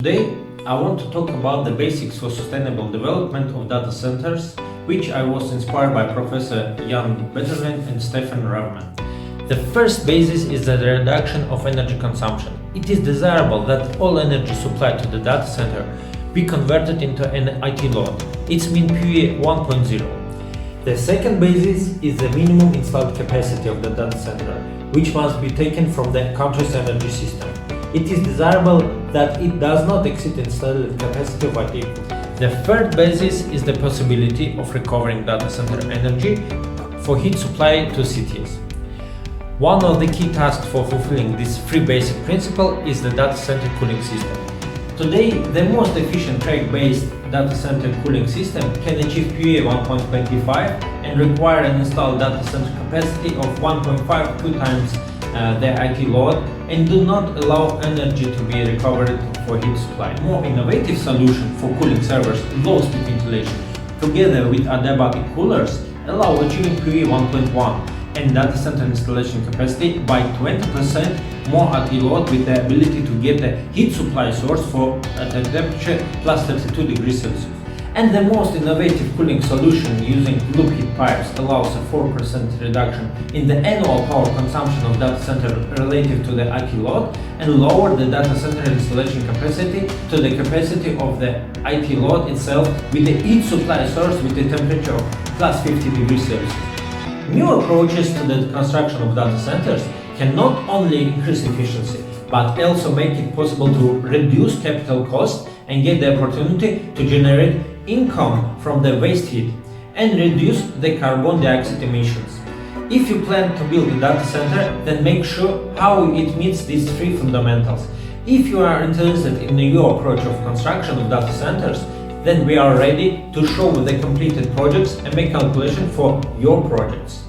Today, I want to talk about the basics for sustainable development of data centers, which I was inspired by Professor Jan Betterman and Stefan Ravman. The first basis is the reduction of energy consumption. It is desirable that all energy supplied to the data center be converted into an IT load. It's mean PUE 1.0. The second basis is the minimum installed capacity of the data center, which must be taken from the country's energy system. It is desirable that it does not exceed installed capacity of IT. The third basis is the possibility of recovering data center energy for heat supply to cities. One of the key tasks for fulfilling this three basic principle is the data center cooling system. Today, the most efficient track-based data center cooling system can achieve PUE 1.25 and require an installed data center capacity of 1.52 times the IT load and do not allow energy to be recovered for heat supply. More innovative solution for cooling servers, low-speed ventilation, together with adiabatic coolers, allow achieving PUE 1.1 and data center installation capacity by 20% more IT load with the ability to get the heat supply source at a temperature plus 32 degrees Celsius. And the most innovative cooling solution using loop heat pipes allows a 4% reduction in the annual power consumption of data center relative to the IT load and lower the data center installation capacity to the capacity of the IT load itself with the heat supply source with a temperature of plus 50 degrees Celsius. New approaches to the construction of data centers can not only increase efficiency, but also make it possible to reduce capital costs and get the opportunity to generate income from the waste heat and reduce the carbon dioxide emissions. If you plan to build a data center, then make sure how it meets these three fundamentals. If you are interested in a new approach of construction of data centers, then we are ready to show the completed projects and make calculation for your projects.